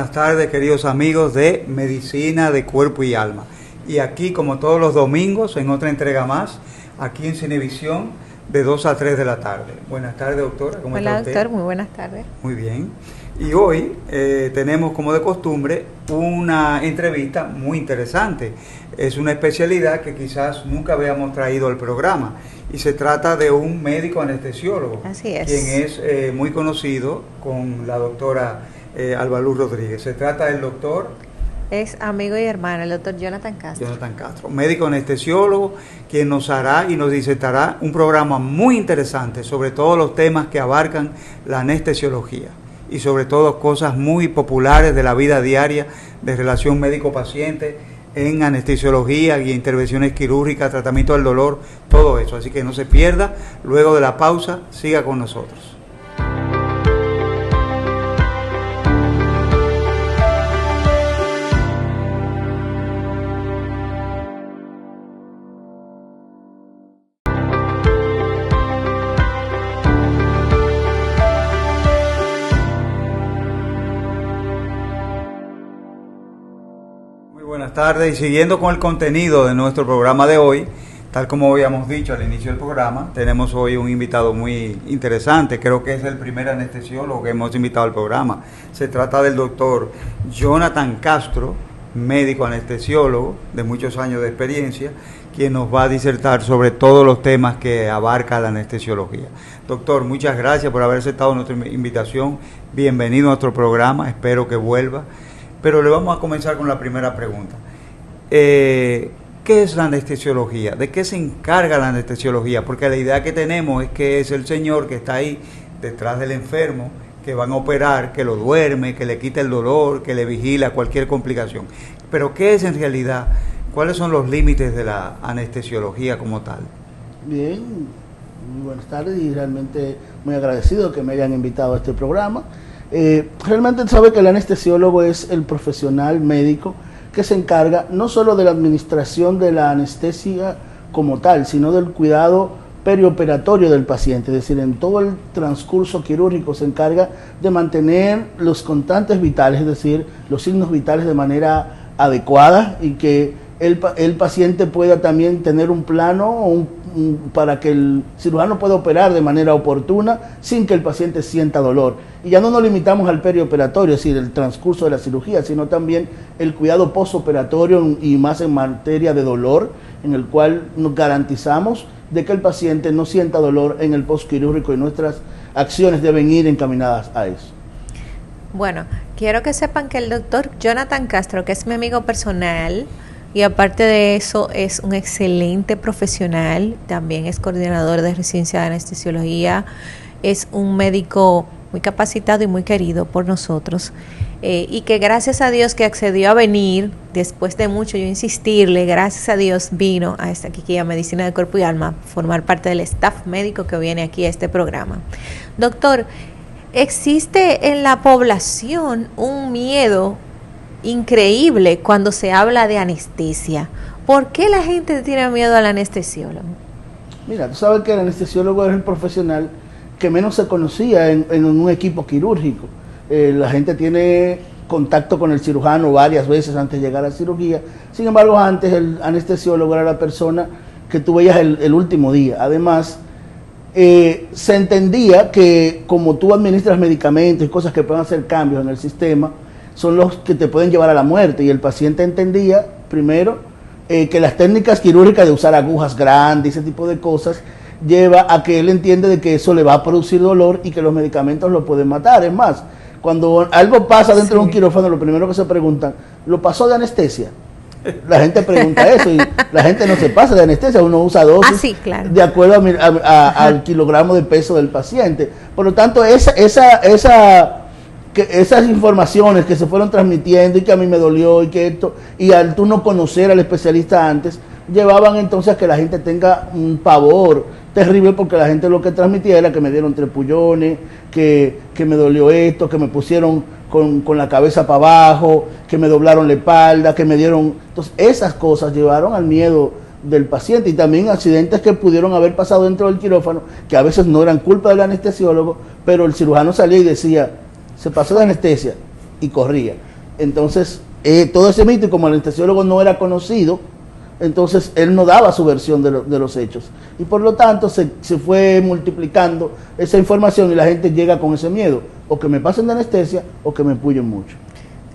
buenas tardes, queridos amigos de Medicina de Cuerpo y Alma. Y aquí, como todos los domingos, en otra entrega más, aquí en Cinevisión, de 2 a 3 de la tarde. Buenas tardes, doctora. ¿Cómo está usted? Hola, doctor. Muy buenas tardes. Muy bien. Y hoy tenemos, como de costumbre, una entrevista muy interesante. Es una especialidad que quizás nunca habíamos traído al programa. Y se trata de un médico anestesiólogo. Así es. Quien es muy conocido con la doctora Albaluz Rodríguez. Se trata del doctor... Es amigo y hermano, el doctor Jonathan Castro. Jonathan Castro, médico anestesiólogo, quien nos hará y nos disertará un programa muy interesante sobre todos los temas que abarcan la anestesiología y sobre todo cosas muy populares de la vida diaria de relación médico-paciente en anestesiología y intervenciones quirúrgicas, tratamiento del dolor, todo eso. Así que no se pierda, luego de la pausa, siga con nosotros. Buenas tardes, y siguiendo con el contenido de nuestro programa de hoy, tal como habíamos dicho al inicio del programa, tenemos hoy un invitado muy interesante. Creo que es el primer anestesiólogo que hemos invitado al programa. Se trata del doctor Jonathan Castro, médico anestesiólogo de muchos años de experiencia, quien nos va a disertar sobre todos los temas que abarca la anestesiología. Doctor, muchas gracias por haber aceptado nuestra invitación. Bienvenido a nuestro programa, espero que vuelva. Pero le vamos a comenzar con la primera pregunta. ¿Qué es la anestesiología? ¿De qué se encarga la anestesiología? Porque la idea que tenemos es que es el señor que está ahí detrás del enfermo, que van a operar, que lo duerme, que le quita el dolor, que le vigila cualquier complicación. Pero ¿qué es en realidad? ¿Cuáles son los límites de la anestesiología como tal? Bien, muy buenas tardes y realmente muy agradecido que me hayan invitado a este programa. Realmente sabe que el anestesiólogo es el profesional médico que se encarga no solo de la administración de la anestesia como tal, sino del cuidado perioperatorio del paciente, es decir, en todo el transcurso quirúrgico se encarga de mantener los constantes vitales, es decir, los signos vitales de manera adecuada y que el paciente pueda también tener un plano para que el cirujano pueda operar de manera oportuna sin que el paciente sienta dolor. Y ya no nos limitamos al perioperatorio, es decir, el transcurso de la cirugía, sino también el cuidado postoperatorio y más en materia de dolor, en el cual nos garantizamos de que el paciente no sienta dolor en el postquirúrgico y nuestras acciones deben ir encaminadas a eso. Bueno, quiero que sepan que el doctor Jonathan Castro, que es mi amigo personal, y aparte de eso es un excelente profesional, también es coordinador de residencia de anestesiología, es un médico muy capacitado y muy querido por nosotros, y que gracias a Dios que accedió a venir, después de mucho yo insistirle, gracias a Dios vino a esta aquí a Medicina de Cuerpo y Alma, formar parte del staff médico que viene aquí a este programa. Doctor, existe en la población un miedo increíble cuando se habla de anestesia. ¿Por qué la gente tiene miedo al anestesiólogo? Mira, tú sabes que el anestesiólogo es el profesional que menos se conocía en un equipo quirúrgico. La gente tiene contacto con el cirujano varias veces antes de llegar a la cirugía. Sin embargo, antes el anestesiólogo era la persona que tú veías el último día. Además, se entendía que como tú administras medicamentos y cosas que pueden hacer cambios en el sistema, son los que te pueden llevar a la muerte, y el paciente entendía, primero, que las técnicas quirúrgicas de usar agujas grandes, ese tipo de cosas, lleva a que él entiende de que eso le va a producir dolor y que los medicamentos lo pueden matar. Es más, cuando algo pasa dentro de un quirófano, lo primero que se preguntan, ¿lo pasó de anestesia? La gente pregunta eso y la gente no se pasa de anestesia, uno usa dosis claro, de acuerdo al kilogramo de peso del paciente. Por lo tanto, esas informaciones que se fueron transmitiendo y que a mí me dolió y que esto, y al tú no conocer al especialista antes, llevaban entonces a que la gente tenga un pavor terrible, porque la gente lo que transmitía era que me dieron trepullones, que me dolió esto, que me pusieron con la cabeza para abajo, que me doblaron la espalda, que me dieron... Entonces esas cosas llevaron al miedo del paciente, y también accidentes que pudieron haber pasado dentro del quirófano, que a veces no eran culpa del anestesiólogo, pero el cirujano salía y decía, se pasó de anestesia, y corría. Entonces, todo ese mito, y como el anestesiólogo no era conocido, entonces él no daba su versión de los hechos. Y por lo tanto se fue multiplicando esa información y la gente llega con ese miedo, o que me pasen de anestesia o que me puyen mucho.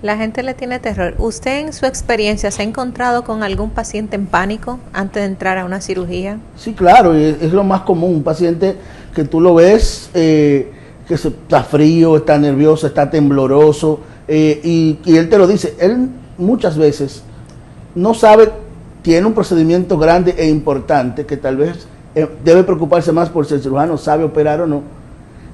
La gente le tiene terror. ¿Usted en su experiencia se ha encontrado con algún paciente en pánico antes de entrar a una cirugía? Sí, claro, es lo más común, un paciente que tú lo ves que está frío, está nervioso, está tembloroso, y él te lo dice. Él muchas veces no sabe, tiene un procedimiento grande e importante que tal vez debe preocuparse más por si el cirujano sabe operar o no.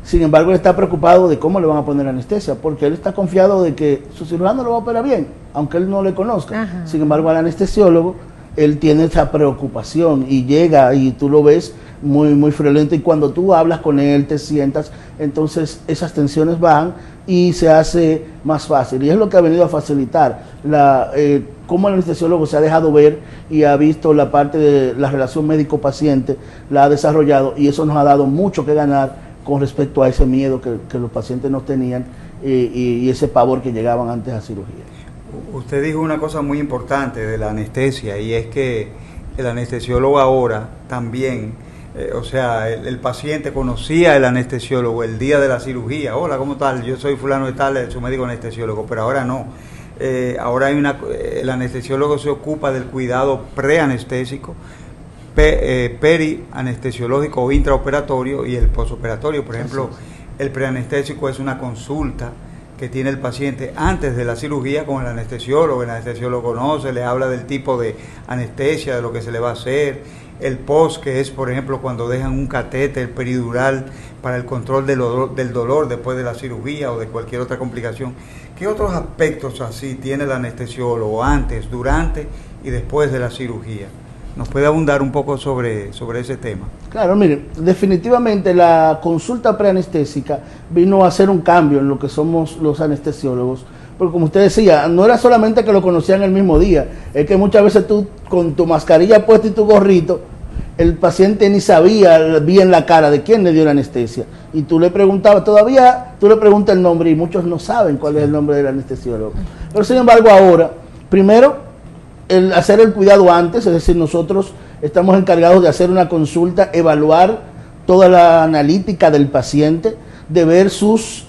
Sin embargo, él está preocupado de cómo le van a poner anestesia, porque él está confiado de que su cirujano lo va a operar bien, aunque él no le conozca. Ajá. Sin embargo, al anestesiólogo, él tiene esa preocupación y llega y tú lo ves muy, muy friolento, y cuando tú hablas con él, te sientas, entonces esas tensiones bajan y se hace más fácil. Y es lo que ha venido a facilitar cómo el anestesiólogo se ha dejado ver y ha visto la parte de la relación médico-paciente, la ha desarrollado, y eso nos ha dado mucho que ganar con respecto a ese miedo que los pacientes no tenían y ese pavor que llegaban antes a cirugía. Usted dijo una cosa muy importante de la anestesia, y es que el anestesiólogo ahora también, el paciente conocía al anestesiólogo el día de la cirugía. Hola, ¿cómo tal? Yo soy fulano de tal, su médico anestesiólogo, pero ahora no. Ahora el anestesiólogo se ocupa del cuidado preanestésico, perianestesiológico o intraoperatorio, y el posoperatorio. Por ejemplo, el preanestésico es una consulta que tiene el paciente antes de la cirugía con el anestesiólogo. El anestesiólogo conoce, le habla del tipo de anestesia, de lo que se le va a hacer. El post, que es, por ejemplo, cuando dejan un catéter peridural para el control del dolor después de la cirugía o de cualquier otra complicación. ¿Qué otros aspectos así tiene el anestesiólogo antes, durante y después de la cirugía? ¿Nos puede abundar un poco sobre ese tema? Claro, mire, definitivamente la consulta preanestésica vino a hacer un cambio en lo que somos los anestesiólogos, porque como usted decía, no era solamente que lo conocían el mismo día, es que muchas veces tú con tu mascarilla puesta y tu gorrito, el paciente ni sabía bien la cara de quién le dio la anestesia, y tú le preguntabas, todavía tú le preguntas el nombre y muchos no saben cuál es el nombre del anestesiólogo. Pero sin embargo ahora, primero, el hacer el cuidado antes, es decir, nosotros estamos encargados de hacer una consulta, evaluar toda la analítica del paciente, de ver sus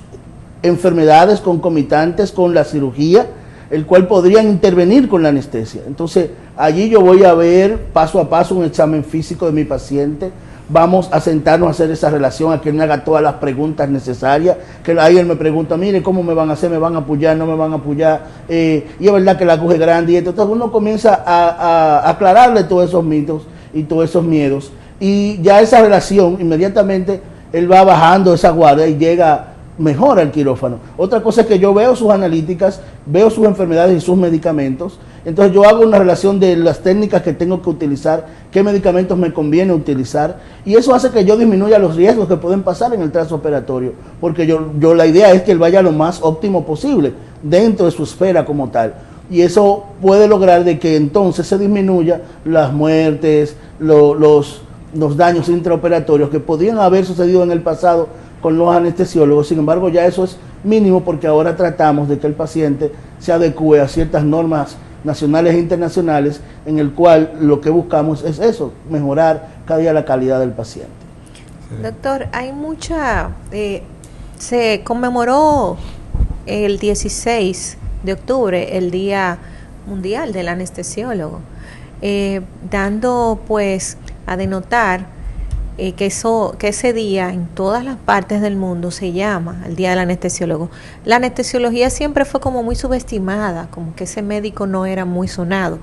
enfermedades concomitantes con la cirugía, el cual podrían intervenir con la anestesia. Entonces, allí yo voy a ver paso a paso un examen físico de mi paciente. Vamos a sentarnos a hacer esa relación, a que él me haga todas las preguntas necesarias, que ahí él me pregunta, mire, ¿cómo me van a hacer? ¿Me van a apoyar? ¿No me van a apoyar? Y es verdad que la aguja es grande y esto. Entonces uno comienza a aclararle todos esos mitos y todos esos miedos, y ya esa relación, inmediatamente él va bajando esa guardia y llega mejor al quirófano. Otra cosa es que yo veo sus analíticas, veo sus enfermedades y sus medicamentos. Entonces yo hago una relación de las técnicas que tengo que utilizar, qué medicamentos me conviene utilizar, y eso hace que yo disminuya los riesgos que pueden pasar en el transoperatorio, porque yo la idea es que él vaya lo más óptimo posible dentro de su esfera como tal, y eso puede lograr de que entonces se disminuya las muertes, los daños intraoperatorios que podrían haber sucedido en el pasado con los anestesiólogos. Sin embargo, ya eso es mínimo, porque ahora tratamos de que el paciente se adecue a ciertas normas nacionales e internacionales, en el cual lo que buscamos es eso, mejorar cada día la calidad del paciente. Doctor, hay se conmemoró el 16 de octubre el Día Mundial del Anestesiólogo, dando pues a denotar que ese día en todas las partes del mundo se llama el Día del Anestesiólogo. La anestesiología siempre fue como muy subestimada, como que ese médico no era muy sonado,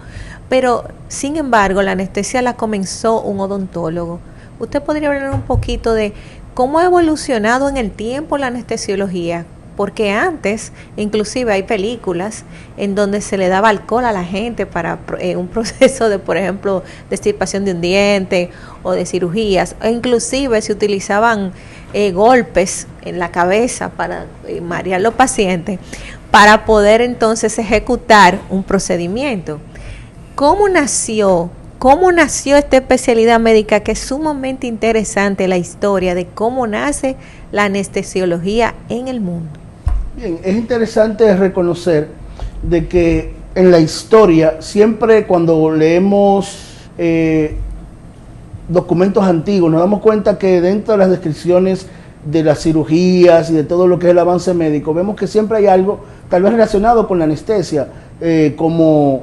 pero sin embargo la anestesia la comenzó un odontólogo. ¿Usted podría hablar un poquito de cómo ha evolucionado en el tiempo la anestesiología? Porque antes, inclusive hay películas en donde se le daba alcohol a la gente para un proceso de, por ejemplo, de extirpación de un diente o de cirugías, e inclusive se utilizaban golpes en la cabeza para marear a los pacientes para poder entonces ejecutar un procedimiento. ¿Cómo nació esta especialidad médica, que es sumamente interesante la historia de cómo nace la anestesiología en el mundo? Bien, es interesante reconocer de que en la historia, siempre cuando leemos documentos antiguos, nos damos cuenta que dentro de las descripciones de las cirugías y de todo lo que es el avance médico, vemos que siempre hay algo tal vez relacionado con la anestesia, como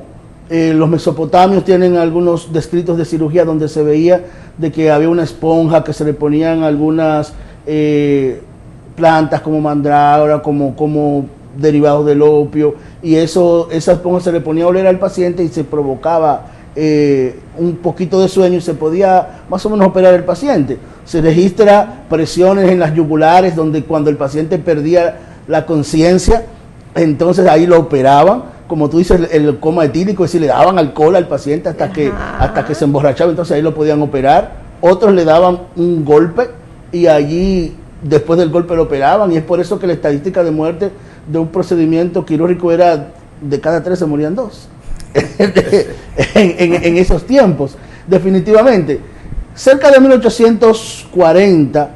los mesopotamios tienen algunos descritos de cirugía donde se veía de que había una esponja que se le ponían algunas plantas como mandrágora, como derivados del opio, y esa esponja se le ponía a oler al paciente y se provocaba un poquito de sueño y se podía más o menos operar el paciente. Se registra presiones en las yugulares donde cuando el paciente perdía la conciencia, entonces ahí lo operaban, como tú dices, el coma etílico, es decir, le daban alcohol al paciente hasta que se emborrachaba, entonces ahí lo podían operar. Otros le daban un golpe y allí después del golpe lo operaban, y es por eso que la estadística de muerte de un procedimiento quirúrgico era de cada 3 se morían 2 en esos tiempos, definitivamente. Cerca de 1840,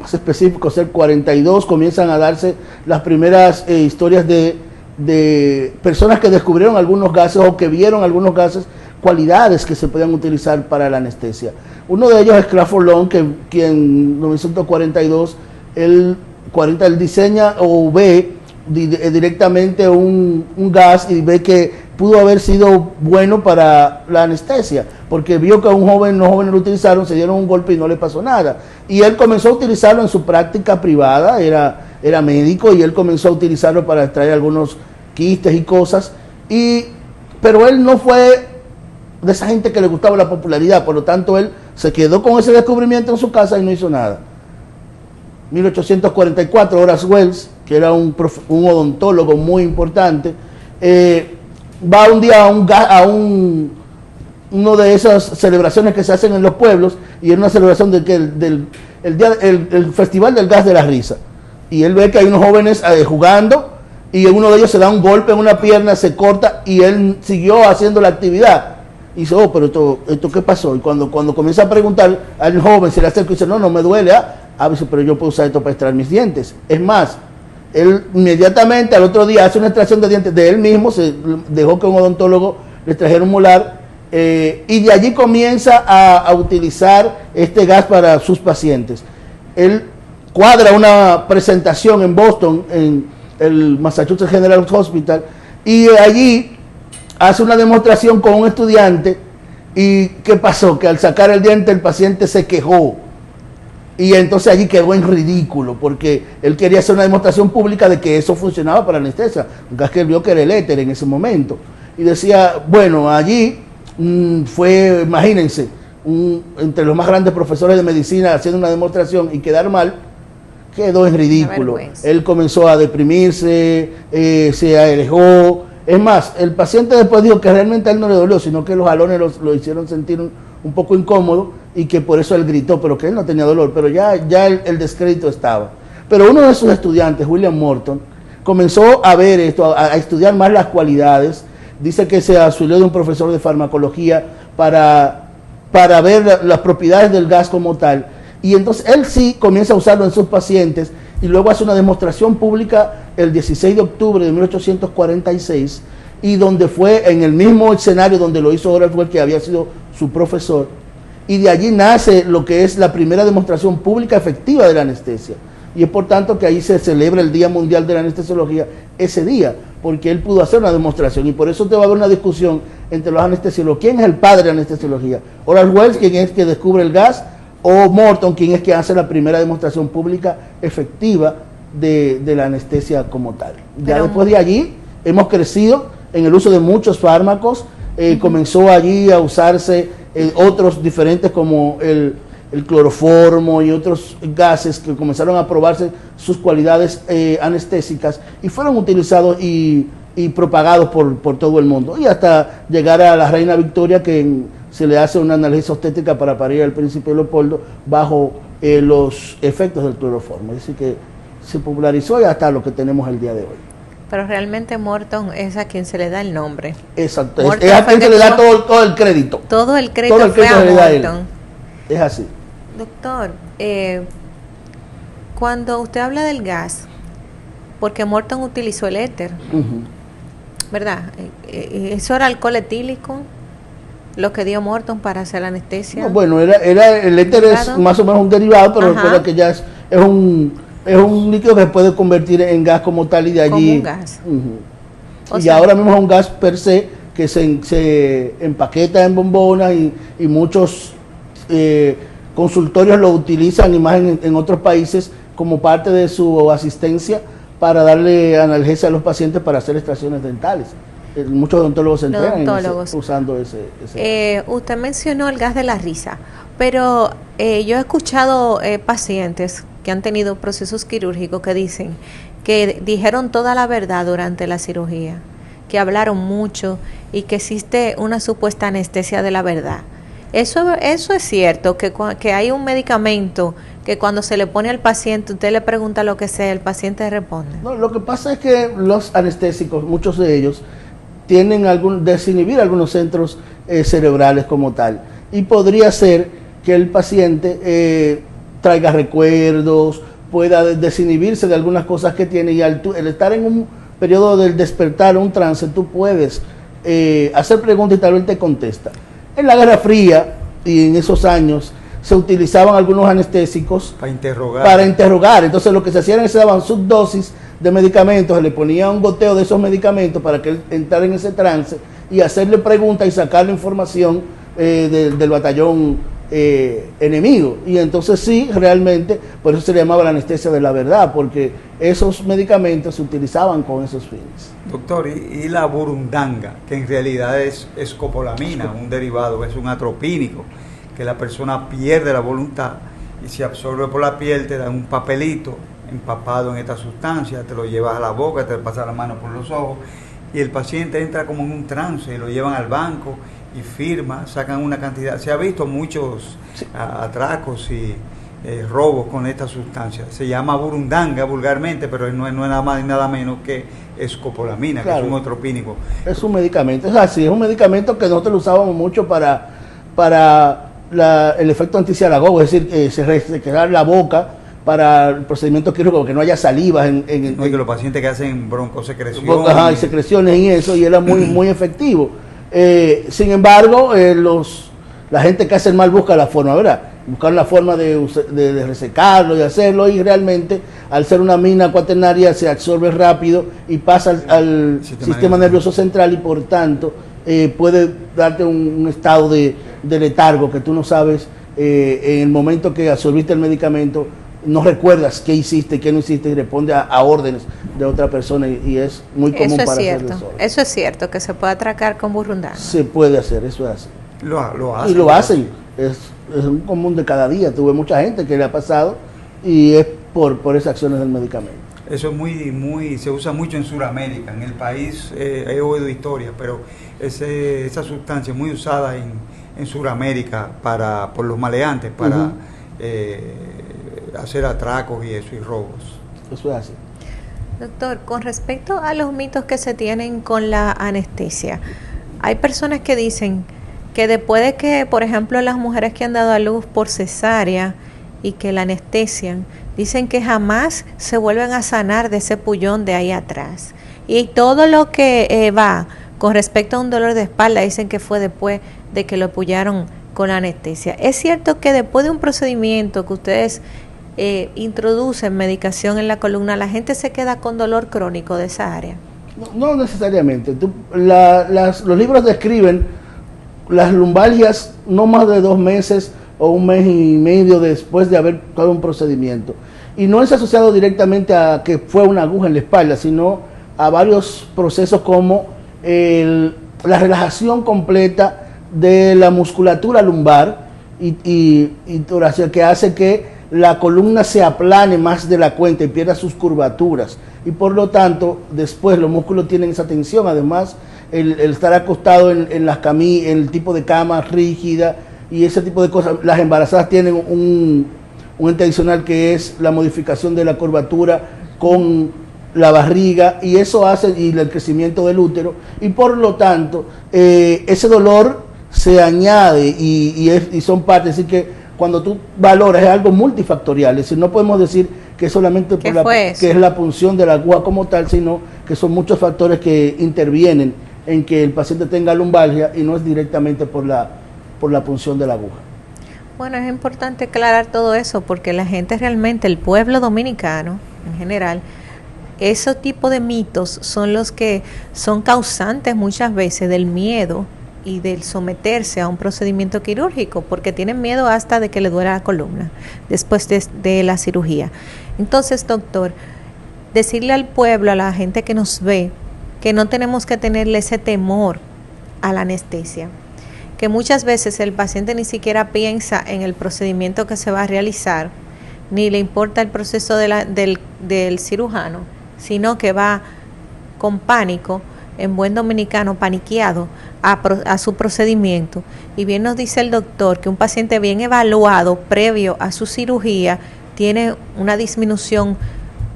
más específico, el 42, comienzan a darse las primeras historias de personas que descubrieron algunos gases o que vieron algunos gases, cualidades que se podían utilizar para la anestesia. Uno de ellos es Crawford Long, que en 1942 él diseña o ve directamente un gas y ve que pudo haber sido bueno para la anestesia, porque vio que unos jóvenes lo utilizaron, se dieron un golpe y no le pasó nada. Y él comenzó a utilizarlo en su práctica privada, era médico, y él comenzó a utilizarlo para extraer algunos quistes y cosas, pero él no fue de esa gente que le gustaba la popularidad, por lo tanto él se quedó con ese descubrimiento en su casa y no hizo nada. 1844, Horace Wells, que era un odontólogo muy importante, va un día a una de esas celebraciones que se hacen en los pueblos, y es una celebración del Festival del Gas de la Risa, y él ve que hay unos jóvenes jugando, y uno de ellos se da un golpe en una pierna, se corta, y él siguió haciendo la actividad. Y dice, pero esto ¿qué pasó? Y cuando comienza a preguntar al joven, se le acerca y dice, no me duele, dice, pero yo puedo usar esto para extraer mis dientes. Es más, él inmediatamente al otro día hace una extracción de dientes de él mismo, se dejó que un odontólogo le trajera un molar, y de allí comienza a utilizar este gas para sus pacientes. Él cuadra una presentación en Boston, en el Massachusetts General Hospital, y allí hace una demostración con un estudiante. ¿Y qué pasó? Que al sacar el diente el paciente se quejó, y entonces allí quedó en ridículo, porque él quería hacer una demostración pública de que eso funcionaba para anestesia, un gas que él vio que era el éter en ese momento, y decía, bueno, allí fue, imagínense, entre los más grandes profesores de medicina haciendo una demostración y quedar mal, quedó en ridículo. Él comenzó a deprimirse, se alejó. Es más, el paciente después dijo que realmente a él no le dolió, sino que los jalones lo hicieron sentir un poco incómodo, y que por eso él gritó, pero que él no tenía dolor, pero ya el descrédito estaba. Pero uno de sus estudiantes, William Morton, comenzó a ver esto, a estudiar más las cualidades. Dice que se auxilió de un profesor de farmacología para ver las propiedades del gas como tal, y entonces él sí comienza a usarlo en sus pacientes, y luego hace una demostración pública el 16 de octubre de 1846, y donde fue en el mismo escenario donde lo hizo Horace Wells, que había sido su profesor, y de allí nace lo que es la primera demostración pública efectiva de la anestesia, y es por tanto que ahí se celebra el Día Mundial de la Anestesiología ese día, porque él pudo hacer una demostración, y por eso te va a haber una discusión entre los anestesiólogos. ¿Quién es el padre de la anestesiología? Horace Wells, quien es que descubre el gas, o Morton, quien es que hace la primera demostración pública efectiva de la anestesia como tal. Ya después de allí hemos crecido en el uso de muchos fármacos, comenzó allí a usarse otros diferentes como el cloroformo y otros gases que comenzaron a probarse sus cualidades anestésicas, y fueron utilizados y propagados por todo el mundo, y hasta llegar a la reina Victoria, que se le hace una analgesia obstétrica para parir al príncipe Leopoldo bajo los efectos del cloroformo. Es decir, que se popularizó y hasta lo que tenemos el día de hoy. Pero realmente Morton es a quien se le da el nombre. Exacto, es a quien se le da todo el crédito. Todo el crédito fue a Morton. Es así. Doctor, cuando usted habla del gas, porque Morton utilizó el éter, ¿verdad? ¿Eso era alcohol etílico? Lo que dio Morton para hacer la anestesia. No, bueno, era el éter es más o menos un derivado, pero recuerda que ya es un líquido que se puede convertir en gas como tal y de allí. Como un gas. Y sea, ahora mismo es un gas per se que se empaqueta en bombonas y muchos consultorios lo utilizan y más en otros países como parte de su asistencia para darle analgesia a los pacientes para hacer extracciones dentales. Muchos odontólogos se entrenan usando ese. Usted mencionó el gas de la risa, pero yo he escuchado pacientes que han tenido procesos quirúrgicos que dicen que dijeron toda la verdad durante la cirugía, que hablaron mucho y que existe una supuesta anestesia de la verdad. Eso es cierto, que hay un medicamento que cuando se le pone al paciente, usted le pregunta lo que sea, el paciente responde. No, lo que pasa es que los anestésicos, muchos de ellos, tienen desinhibir algunos centros cerebrales como tal. Y podría ser que el paciente traiga recuerdos, pueda desinhibirse de algunas cosas que tiene y el estar en un periodo del despertar, un trance, tú puedes hacer preguntas y tal vez te contesta. En la Guerra Fría y en esos años se utilizaban algunos anestésicos para interrogar. Entonces lo que se hacía era que se daban subdosis de medicamentos, se le ponía un goteo de esos medicamentos para que él entrara en ese trance y hacerle preguntas y sacarle información del batallón enemigo. Y entonces sí, realmente, por eso se le llamaba la anestesia de la verdad, porque esos medicamentos se utilizaban con esos fines. Doctor, y la burundanga, que en realidad es escopolamina, un derivado, es un atropínico, que la persona pierde la voluntad y se absorbe por la piel, te dan un papelito empapado en esta sustancia, te lo llevas a la boca, te pasas la mano por los ojos y el paciente entra como en un trance y lo llevan al banco y firma, sacan una cantidad. Se ha visto muchos atracos y robos con esta sustancia. Se llama burundanga vulgarmente, pero no es nada más ni nada menos que escopolamina, claro, que es un atropínico. Es un medicamento, es así, es un medicamento que nosotros lo usábamos mucho para el efecto anticialagogo, es decir, se quedar la boca para el procedimiento quirúrgico, que no haya saliva no, y que los pacientes que hacen broncosecreciones. Y secreciones y eso, y era muy efectivo. Sin embargo, la gente que hace el mal busca la forma, ¿verdad? Buscar la forma de resecarlo y hacerlo, y realmente al ser una mina cuaternaria se absorbe rápido y pasa al sistema nervioso central y por tanto puede darte un estado de letargo que tú no sabes en el momento que absorbiste el medicamento. No recuerdas qué hiciste, qué no hiciste y responde a órdenes de otra persona y es muy común para hacer eso. Eso es cierto, que se puede atracar con burundanga. Se puede hacer, eso es así. Lo hacen. Y lo hacen, es un común de cada día. Tuve mucha gente que le ha pasado y es por esas acciones del medicamento. Eso es se usa mucho en Sudamérica. En el país he oído historias, pero esa sustancia es muy usada en Sudamérica por los maleantes, para hacer atracos y eso, y robos. Eso es así. Doctor, con respecto a los mitos que se tienen con la anestesia, hay personas que dicen que después de que, por ejemplo, las mujeres que han dado a luz por cesárea y que la anestesian, dicen que jamás se vuelven a sanar de ese pullón de ahí atrás. Y todo lo que va con respecto a un dolor de espalda, dicen que fue después de que lo pullaron con la anestesia. ¿Es cierto que después de un procedimiento que ustedes introducen medicación en la columna, la gente se queda con dolor crónico de esa área? No necesariamente. Los libros describen las lumbalgias no más de 2 meses o 1 mes y medio después de haber dado un procedimiento. Y no es asociado directamente a que fue una aguja en la espalda, sino a varios procesos como la relajación completa de la musculatura lumbar y torácica, que hace que la columna se aplane más de la cuenta y pierda sus curvaturas. Y por lo tanto, después los músculos tienen esa tensión. Además, el estar acostado en el tipo de cama rígida y ese tipo de cosas. Las embarazadas tienen un ente adicional que es la modificación de la curvatura con la barriga, y eso hace el crecimiento del útero, y por lo tanto ese dolor se añade y son partes. Así que cuando tú valoras es algo multifactorial, es decir, no podemos decir que es solamente por que es la punción de la aguja como tal, sino que son muchos factores que intervienen en que el paciente tenga lumbalgia y no es directamente por la punción de la aguja. Bueno, es importante aclarar todo eso porque la gente realmente, el pueblo dominicano en general, esos tipos de mitos son los que son causantes muchas veces del miedo y del someterse a un procedimiento quirúrgico, porque tienen miedo hasta de que le duela la columna después de la cirugía. Entonces, doctor, decirle al pueblo, a la gente que nos ve, que no tenemos que tenerle ese temor a la anestesia, que muchas veces el paciente ni siquiera piensa en el procedimiento que se va a realizar, ni le importa el proceso del cirujano, sino que va con pánico, en buen dominicano, paniqueado a su procedimiento. Y bien nos dice el doctor que un paciente bien evaluado previo a su cirugía tiene una disminución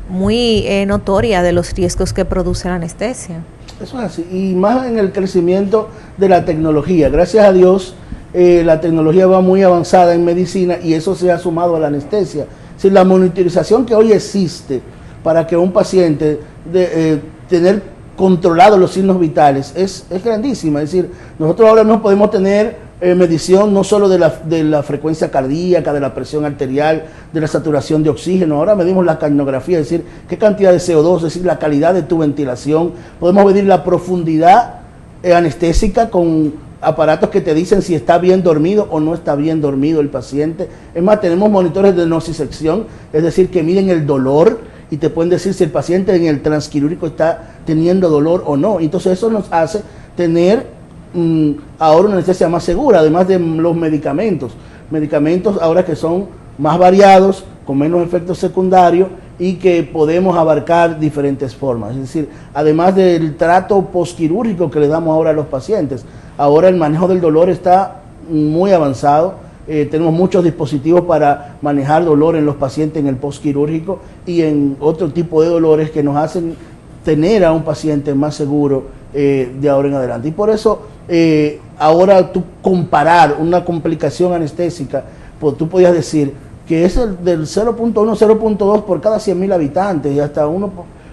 muy notoria de los riesgos que produce la anestesia. Eso es así, y más en el crecimiento de la tecnología. Gracias a Dios, la tecnología va muy avanzada en medicina y eso se ha sumado a la anestesia. Si la monitorización que hoy existe para que un paciente tener controlados los signos vitales es grandísima. Es decir, nosotros ahora no podemos tener medición no solo de la frecuencia cardíaca, de la presión arterial, de la saturación de oxígeno, ahora medimos la capnografía, es decir, qué cantidad de CO2, es decir, la calidad de tu ventilación, podemos medir la profundidad anestésica con aparatos que te dicen si está bien dormido o no está bien dormido el paciente. Es más, tenemos monitores de nocicepción, es decir, que miden el dolor y te pueden decir si el paciente en el transquirúrgico está teniendo dolor o no. Entonces eso nos hace tener ahora una anestesia más segura, además de los medicamentos ahora que son más variados, con menos efectos secundarios y que podemos abarcar diferentes formas. Es decir, además del trato postquirúrgico que le damos ahora a los pacientes, ahora el manejo del dolor está muy avanzado. Tenemos muchos dispositivos para manejar dolor en los pacientes en el postquirúrgico y en otro tipo de dolores que nos hacen tener a un paciente más seguro de ahora en adelante. Y por eso ahora tú comparar una complicación anestésica, pues tú podías decir que es el del 0.1, 0.2 por cada 100.000 habitantes y hasta 1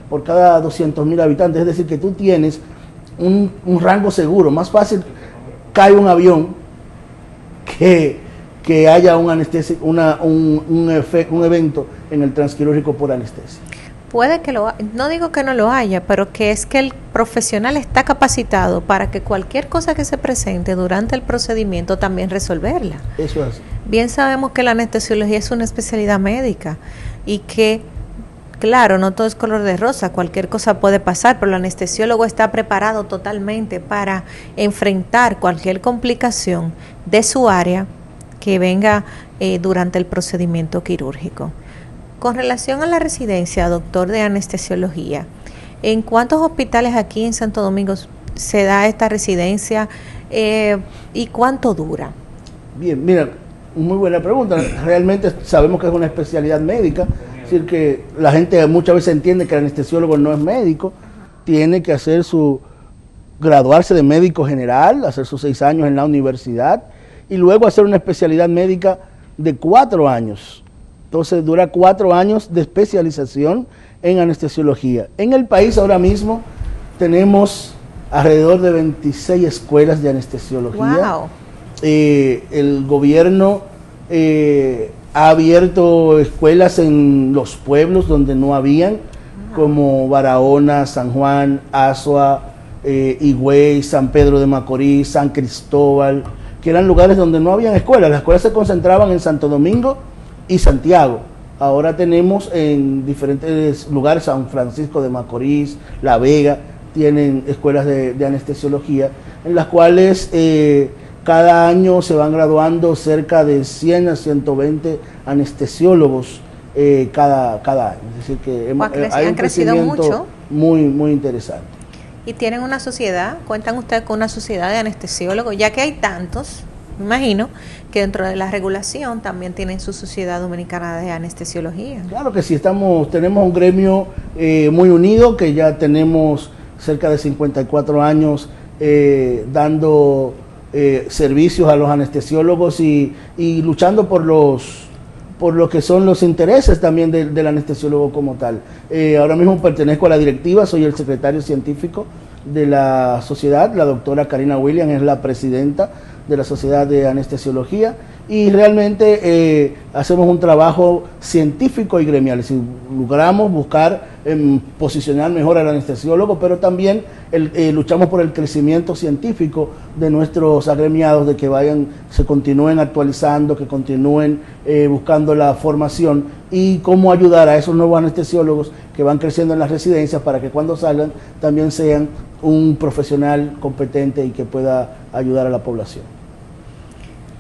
por cada 200.000 habitantes. Es decir, que tú tienes un rango seguro. Más fácil cae un avión que haya un evento en el transquirúrgico por anestesia. Puede que no digo que no lo haya, pero que es que el profesional está capacitado para que cualquier cosa que se presente durante el procedimiento también resolverla. Eso es así. Bien sabemos que la anestesiología es una especialidad médica y que, claro, no todo es color de rosa, cualquier cosa puede pasar, pero el anestesiólogo está preparado totalmente para enfrentar cualquier complicación de su área que venga durante el procedimiento quirúrgico. Con relación a la residencia, doctor de anestesiología, ¿en cuántos hospitales aquí en Santo Domingo se da esta residencia y cuánto dura? Bien, mira, muy buena pregunta. Realmente sabemos que es una especialidad médica, es decir, que la gente muchas veces entiende que el anestesiólogo no es médico, tiene que hacer graduarse de médico general, hacer sus 6 años en la universidad y luego hacer una especialidad médica de 4 años. Entonces dura 4 años de especialización en anestesiología. En el país ahora mismo tenemos alrededor de 26 escuelas de anestesiología. Wow. El gobierno ha abierto escuelas en los pueblos donde no habían, como Barahona, San Juan, Azua, Higüey, San Pedro de Macorís, San Cristóbal, que eran lugares donde no habían escuelas. Las escuelas se concentraban en Santo Domingo y Santiago. Ahora tenemos en diferentes lugares, San Francisco de Macorís, La Vega, tienen escuelas de anestesiología, en las cuales cada año se van graduando cerca de 100 a 120 anestesiólogos cada año. Es decir, que hay un crecimiento muy interesante. ¿Y tienen una sociedad? ¿Cuentan ustedes con una sociedad de anestesiólogos? Ya que hay tantos, me imagino que dentro de la regulación también tienen su Sociedad Dominicana de Anestesiología. Claro que sí, tenemos un gremio muy unido, que ya tenemos cerca de 54 años dando servicios a los anestesiólogos y luchando por por lo que son los intereses también del anestesiólogo como tal. Ahora mismo pertenezco a la directiva, soy el secretario científico de la sociedad, la doctora Karina Williams es la presidenta de la Sociedad de Anestesiología, y realmente hacemos un trabajo científico y gremial, es decir, logramos buscar posicionar mejor al anestesiólogo, pero también luchamos por el crecimiento científico de nuestros agremiados, de que se continúen actualizando, que continúen buscando la formación y cómo ayudar a esos nuevos anestesiólogos que van creciendo en las residencias para que cuando salgan también sean un profesional competente y que pueda ayudar a la población.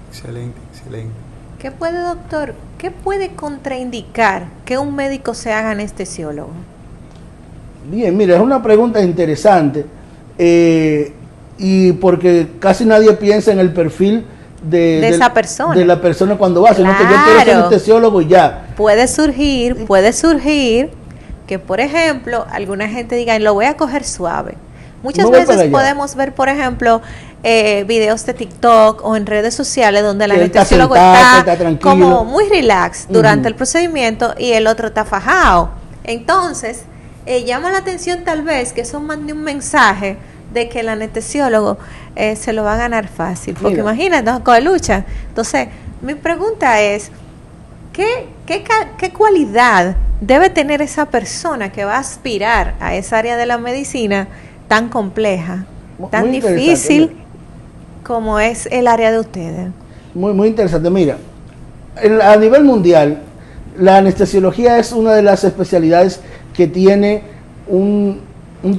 Excelente, excelente. ¿Qué puede contraindicar que un médico se haga anestesiólogo? Bien, mira, es una pregunta interesante y porque casi nadie piensa en el perfil de esa persona. De la persona cuando va, sino que yo quiero ser anestesiólogo y ya. Puede surgir que, por ejemplo, alguna gente diga, lo voy a coger suave. Muchas veces podemos ver, por ejemplo, videos de TikTok o en redes sociales donde el anestesiólogo está como muy relax durante el procedimiento y el otro está fajado. Entonces, llama la atención tal vez que eso mande un mensaje de que el anestesiólogo se lo va a ganar fácil. Porque imagínate, con lucha. Entonces, mi pregunta es, ¿qué cualidad debe tener esa persona que va a aspirar a esa área de la medicina tan compleja, tan difícil como es el área de ustedes? Muy interesante. Mira, a nivel mundial, la anestesiología es una de las especialidades que tiene un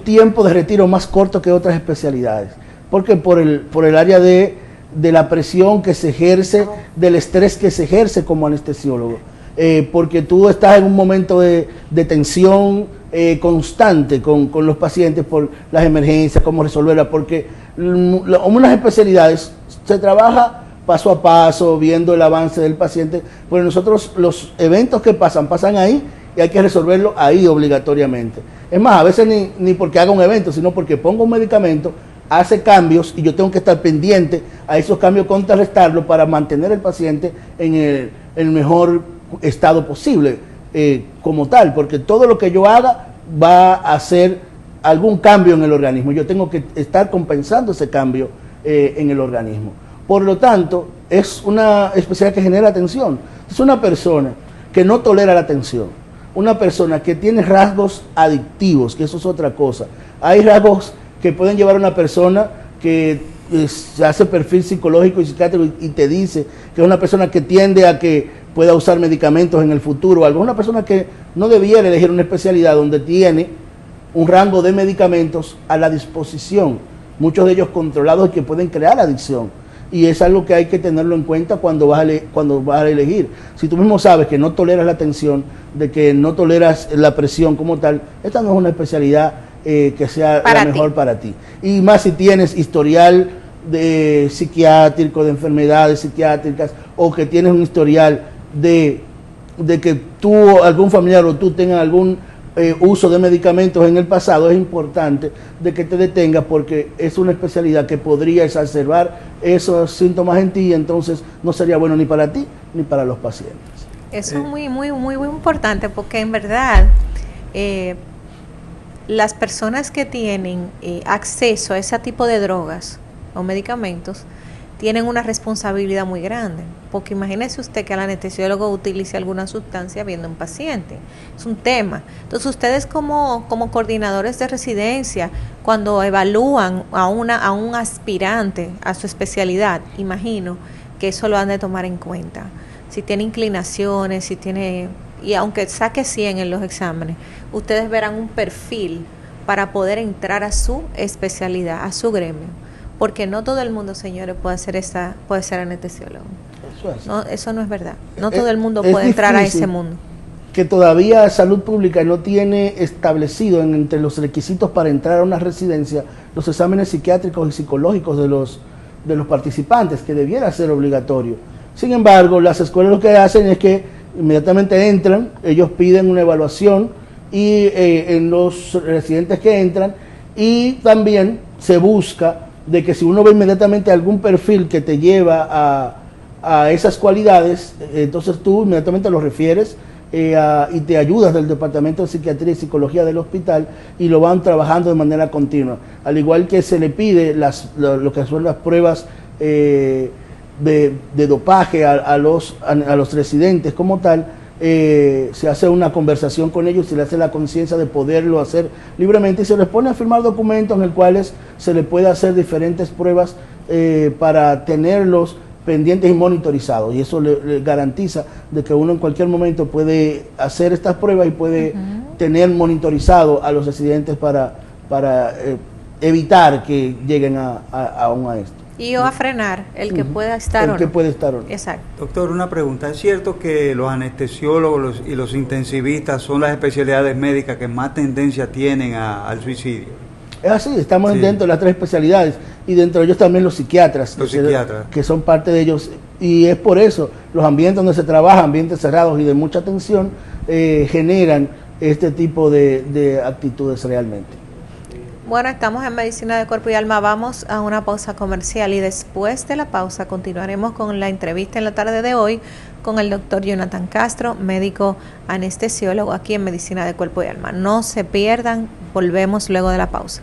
tiempo de retiro más corto que otras especialidades. Porque por el área de la presión que se ejerce, del estrés que se ejerce como anestesiólogo. Porque tú estás en un momento de tensión constante con los pacientes por las emergencias, cómo resolverlas, porque unas especialidades se trabaja paso a paso, viendo el avance del paciente, pero nosotros los eventos que pasan ahí y hay que resolverlo ahí obligatoriamente. Es más, a veces ni porque haga un evento, sino porque pongo un medicamento, hace cambios y yo tengo que estar pendiente a esos cambios, contrarrestarlo para mantener el paciente en el mejor estado posible como tal, porque todo lo que yo haga va a hacer algún cambio en el organismo. Yo tengo que estar compensando ese cambio en el organismo. Por lo tanto, es una especialidad que genera tensión. Es una persona que no tolera la tensión, una persona que tiene rasgos adictivos, que eso es otra cosa. Hay rasgos que pueden llevar a una persona que se hace perfil psicológico y psiquiátrico y te dice que es una persona que tiende a que pueda usar medicamentos en el futuro o algo. Es una persona que no debiera elegir una especialidad donde tiene un rango de medicamentos a la disposición, muchos de ellos controlados y que pueden crear adicción. Y es algo que hay que tenerlo en cuenta cuando vas a elegir. Si tú mismo sabes que no toleras la tensión, de que no toleras la presión como tal, esta no es una especialidad que sea la mejor para ti. Y más si tienes historial de psiquiátrico, de enfermedades psiquiátricas, o que tienes un historial de que tú, algún familiar o tú tengas algún uso de medicamentos en el pasado, es importante de que te detengas porque es una especialidad que podría exacerbar esos síntomas en ti y entonces no sería bueno ni para ti ni para los pacientes. Eso es muy importante porque en verdad las personas que tienen acceso a ese tipo de drogas o medicamentos tienen una responsabilidad muy grande, porque imagínese usted que el anestesiólogo utilice alguna sustancia viendo un paciente, es un tema. Entonces ustedes como coordinadores de residencia, cuando evalúan a un aspirante a su especialidad, imagino que eso lo han de tomar en cuenta. Si tiene inclinaciones, y aunque saque 100 en los exámenes, ustedes verán un perfil para poder entrar a su especialidad, a su gremio. Porque no todo el mundo, señores, puede ser anestesiólogo. Eso no es verdad. No todo el mundo puede entrar a ese mundo. Que todavía Salud Pública no tiene establecido entre los requisitos para entrar a una residencia los exámenes psiquiátricos y psicológicos de los participantes, que debiera ser obligatorio. Sin embargo, las escuelas lo que hacen es que inmediatamente entran, ellos piden una evaluación y en los residentes que entran, y también se busca de que si uno ve inmediatamente algún perfil que te lleva a esas cualidades, entonces tú inmediatamente lo refieres y te ayudas del Departamento de Psiquiatría y Psicología del hospital y lo van trabajando de manera continua. Al igual que se le pide lo que son las pruebas de dopaje a los residentes como tal, se hace una conversación con ellos, se le hace la conciencia de poderlo hacer libremente y se les pone a firmar documentos en los cuales se le puede hacer diferentes pruebas para tenerlos pendientes y monitorizados, y eso le garantiza de que uno en cualquier momento puede hacer estas pruebas y puede tener monitorizado a los residentes para evitar que lleguen aún a esto. Y o a frenar el que pueda estar o no. El que puede estar o no. Exacto. Doctor, una pregunta. ¿Es cierto que los anestesiólogos y los intensivistas son las especialidades médicas que más tendencia tienen al suicidio? Es así, estamos dentro de las 3 especialidades y dentro de ellos también los psiquiatras. Que son parte de ellos, y es por eso los ambientes donde se trabaja, ambientes cerrados y de mucha tensión, generan este tipo de actitudes realmente. Bueno, estamos en Medicina de Cuerpo y Alma, vamos a una pausa comercial y después de la pausa continuaremos con la entrevista en la tarde de hoy con el doctor Jonathan Castro, médico anestesiólogo aquí en Medicina de Cuerpo y Alma. No se pierdan, volvemos luego de la pausa.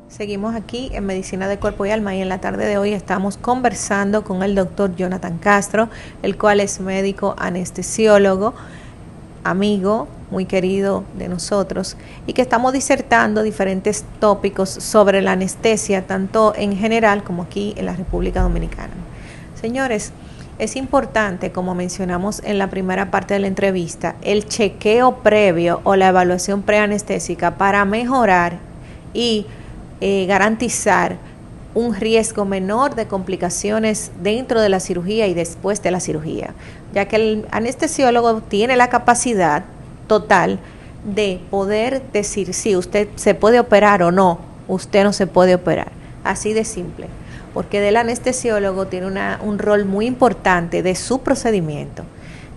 Seguimos aquí en Medicina de Cuerpo y Alma y en la tarde de hoy estamos conversando con el doctor Jonathan Castro, el cual es médico anestesiólogo, amigo muy querido de nosotros, y que estamos disertando diferentes tópicos sobre la anestesia, tanto en general como aquí en la República Dominicana. Señores, es importante, como mencionamos en la primera parte de la entrevista, el chequeo previo o la evaluación preanestésica para mejorar y garantizar un riesgo menor de complicaciones dentro de la cirugía y después de la cirugía, ya que el anestesiólogo tiene la capacidad total de poder decir si usted se puede operar o no, usted no se puede operar, así de simple, porque el anestesiólogo tiene un rol muy importante de su procedimiento.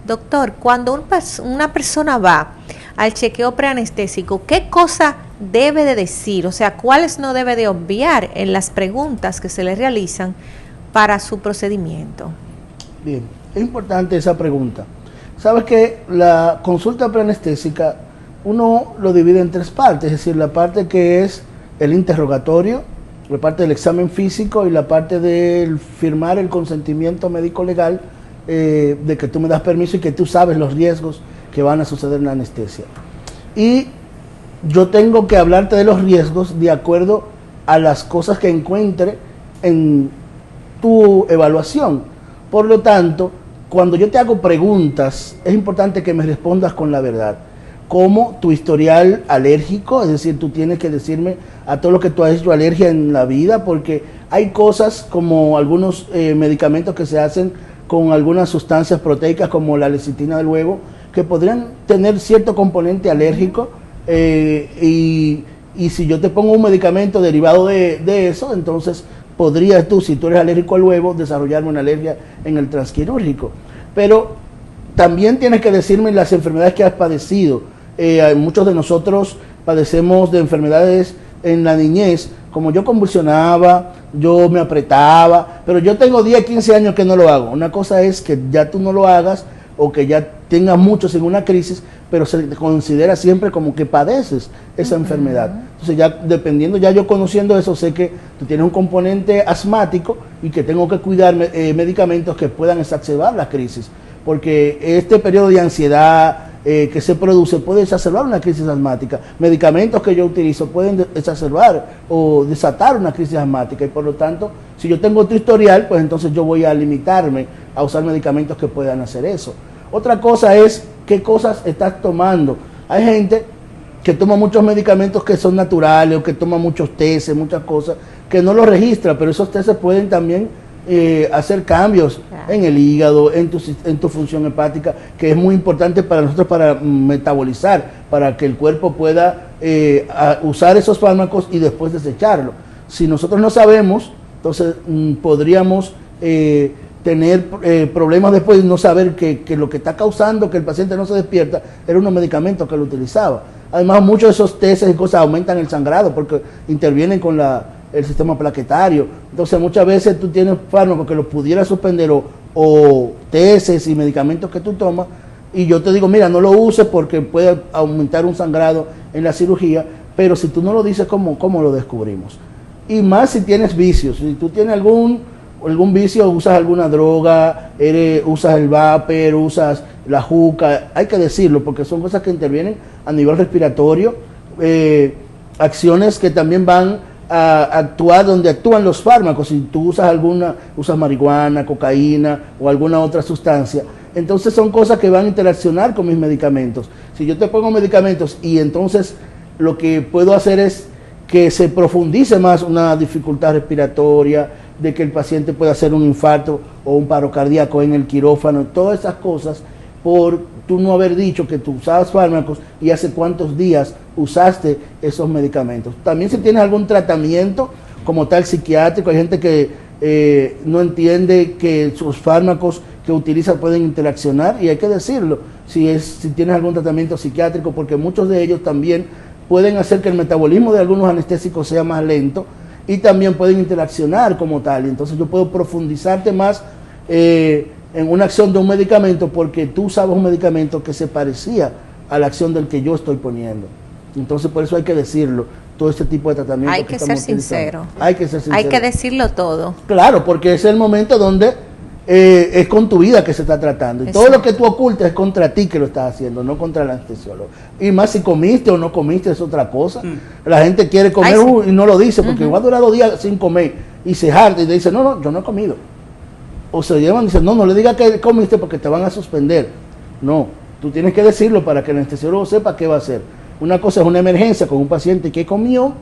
Doctor, cuando una persona va al chequeo preanestésico, ¿qué cosa debe de decir? O sea, ¿cuáles no debe de obviar en las preguntas que se le realizan para su procedimiento? Bien, es importante esa pregunta. Sabes que la consulta preanestésica uno lo divide en 3 partes, es decir, la parte que es el interrogatorio, la parte del examen físico y la parte del firmar el consentimiento médico legal de que tú me das permiso y que tú sabes los riesgos que van a suceder en la anestesia. Y yo tengo que hablarte de los riesgos de acuerdo a las cosas que encuentre en tu evaluación. Por lo tanto, cuando yo te hago preguntas, es importante que me respondas con la verdad. Como tu historial alérgico, es decir, tú tienes que decirme a todo lo que tú has hecho alergia en la vida, porque hay cosas como algunos medicamentos que se hacen con algunas sustancias proteicas como la lecitina del huevo, que podrían tener cierto componente alérgico, y si yo te pongo un medicamento derivado de eso, entonces podrías tú, si tú eres alérgico al huevo, desarrollarme una alergia en el transquirúrgico. Pero también tienes que decirme las enfermedades que has padecido. Muchos de nosotros padecemos de enfermedades en la niñez, como yo convulsionaba, yo me apretaba, pero yo tengo 10, 15 años que no lo hago. Una cosa es que ya tú no lo hagas o que ya tengas mucho sin una crisis, pero se te considera siempre como que padeces esa enfermedad. Entonces ya dependiendo, ya yo conociendo eso, sé que tú tienes un componente asmático y que tengo que cuidar medicamentos que puedan exacerbar la crisis, porque este periodo de ansiedad que se produce puede exacerbar una crisis asmática. Medicamentos que yo utilizo pueden exacerbar o desatar una crisis asmática, y por lo tanto, si yo tengo otro historial, pues entonces yo voy a limitarme a usar medicamentos que puedan hacer eso. Otra cosa es qué cosas estás tomando. Hay gente que toma muchos medicamentos que son naturales o que toma muchos tests, muchas cosas, que no los registra, pero esos tests pueden también hacer cambios en el hígado, en tu función hepática, que es muy importante para nosotros para metabolizar, para que el cuerpo pueda usar esos fármacos y después desecharlo. Si nosotros no sabemos, entonces podríamos tener problemas después de no saber que lo que está causando que el paciente no se despierta era unos medicamentos que lo utilizaba. Además, muchos de esos testes y cosas aumentan el sangrado porque intervienen con el sistema plaquetario. Entonces, muchas veces tú tienes fármacos que los pudieras suspender o testes y medicamentos que tú tomas, y yo te digo, mira, no lo uses porque puede aumentar un sangrado en la cirugía, pero si tú no lo dices, ¿cómo lo descubrimos? Y más si tienes vicios. Si tú tienes algún vicio, usas alguna droga, usas el vapor, usas la juca, hay que decirlo porque son cosas que intervienen a nivel respiratorio, acciones que también van a actuar donde actúan los fármacos. Si tú usas marihuana, cocaína o alguna otra sustancia, entonces son cosas que van a interaccionar con mis medicamentos. Si yo te pongo medicamentos y entonces lo que puedo hacer es que se profundice más una dificultad respiratoria, de que el paciente pueda hacer un infarto o un paro cardíaco en el quirófano, todas esas cosas por tú no haber dicho que tú usabas fármacos y hace cuántos días usaste esos medicamentos. También si tienes algún tratamiento como tal psiquiátrico, hay gente que no entiende que sus fármacos que utiliza pueden interaccionar, y hay que decirlo, si tienes algún tratamiento psiquiátrico, porque muchos de ellos también pueden hacer que el metabolismo de algunos anestésicos sea más lento y también pueden interaccionar como tal. Entonces yo puedo profundizarte más en una acción de un medicamento porque tú usabas un medicamento que se parecía a la acción del que yo estoy poniendo. Entonces por eso hay que decirlo, todo este tipo de tratamiento. Hay que ser sincero. Hay que ser sincero. Hay que decirlo todo. Claro, porque es el momento donde es con tu vida que se está tratando. Y todo lo que tú ocultas es contra ti que lo estás haciendo, no contra el anestesiólogo. Y más si comiste o no comiste es otra cosa. La gente quiere comer y no lo dice, porque igual dura 2 días sin comer y se harta y te dice, no, yo no he comido. O se llevan y dicen, no le digas que comiste porque te van a suspender. No, tú tienes que decirlo para que el anestesiólogo sepa qué va a hacer. Una cosa es una emergencia con un paciente que comió,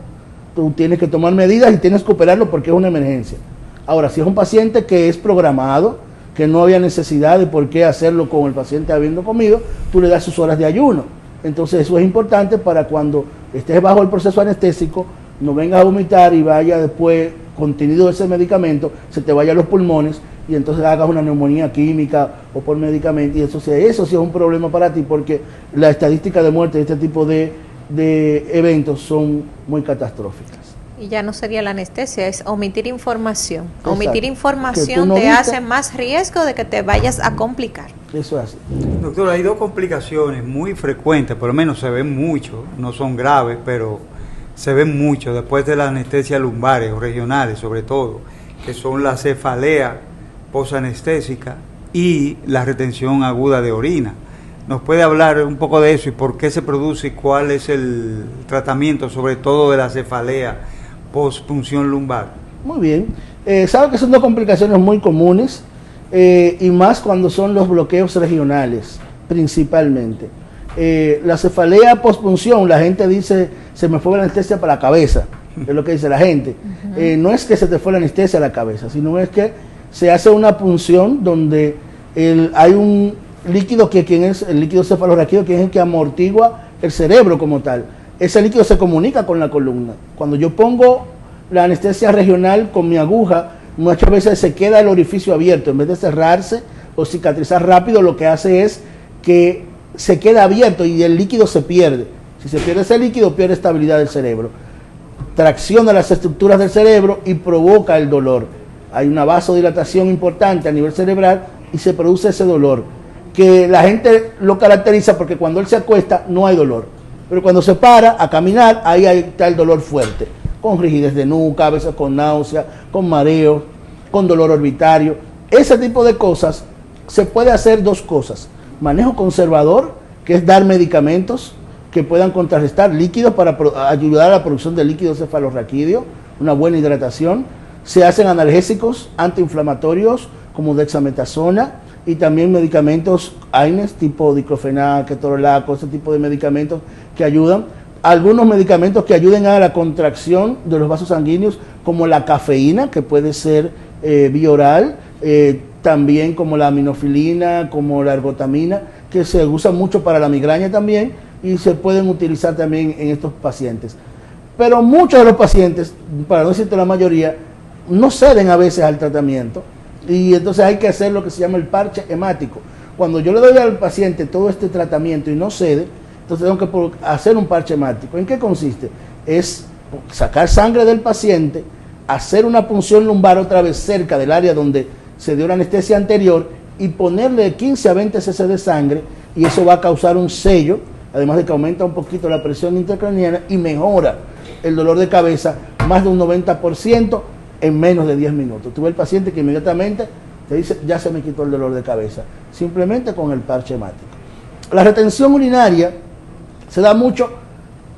tú tienes que tomar medidas y tienes que operarlo porque es una emergencia. Ahora, si es un paciente que es programado, que no había necesidad de por qué hacerlo con el paciente habiendo comido, tú le das sus horas de ayuno. Entonces eso es importante para cuando estés bajo el proceso anestésico, no vengas a vomitar y vaya después, contenido de ese medicamento, se te vaya a los pulmones y entonces hagas una neumonía química o por medicamento. Y eso sí es un problema para ti porque la estadística de muerte de este tipo de eventos son muy catastróficas. Y ya no sería la anestesia, es omitir información. Exacto. Omitir información no te viste, hace más riesgo de que te vayas a complicar. Eso es así. Doctor, hay 2 complicaciones muy frecuentes, por lo menos se ven mucho, no son graves, pero se ven mucho después de la anestesia lumbares o regionales sobre todo, que son la cefalea posanestésica y la retención aguda de orina. ¿Nos puede hablar un poco de eso y por qué se produce y cuál es el tratamiento, sobre todo de la cefalea pospunción lumbar? Muy bien. Sabe que son 2 complicaciones muy comunes y más cuando son los bloqueos regionales, principalmente. La cefalea pospunción, la gente dice, se me fue la anestesia para la cabeza, es lo que dice la gente. No es que se te fue la anestesia a la cabeza, sino es que se hace una punción donde hay un líquido quien es el líquido cefalorraquídeo, que es el que amortigua el cerebro como tal. Ese líquido se comunica con la columna. Cuando yo pongo la anestesia regional con mi aguja, muchas veces se queda el orificio abierto. En vez de cerrarse o cicatrizar rápido, lo que hace es que se queda abierto y el líquido se pierde. Si se pierde ese líquido, pierde estabilidad del cerebro. Tracciona las estructuras del cerebro y provoca el dolor. Hay una vasodilatación importante a nivel cerebral y se produce ese dolor, que la gente lo caracteriza porque cuando él se acuesta no hay dolor, pero cuando se para a caminar, ahí está el dolor fuerte, con rigidez de nuca, a veces con náusea, con mareo, con dolor orbitario. Ese tipo de cosas, se puede hacer 2 cosas: manejo conservador, que es dar medicamentos que puedan contrarrestar líquidos para ayudar a la producción de líquido cefalorraquídeo, una buena hidratación. Se hacen analgésicos antiinflamatorios como dexametasona y también medicamentos AINES tipo diclofenac, ketorolaco, ese tipo de medicamentos que ayudan. Algunos medicamentos que ayuden a la contracción de los vasos sanguíneos, como la cafeína, que puede ser vía oral, también como la aminofilina, como la ergotamina, que se usa mucho para la migraña también, y se pueden utilizar también en estos pacientes. Pero muchos de los pacientes, para no decirte la mayoría, no ceden a veces al tratamiento y entonces hay que hacer lo que se llama el parche hemático. Cuando yo le doy al paciente todo este tratamiento y no cede, entonces tengo que hacer un parche hemático. ¿En qué consiste? Es sacar sangre del paciente, hacer una punción lumbar otra vez cerca del área donde se dio la anestesia anterior y ponerle 15 a 20 cc de sangre, y eso va a causar un sello, además de que aumenta un poquito la presión intracraniana y mejora el dolor de cabeza más de un 90% en menos de 10 minutos. Tuve el paciente que inmediatamente te dice, ya se me quitó el dolor de cabeza, simplemente con el parche hemático. La retención urinaria se da mucho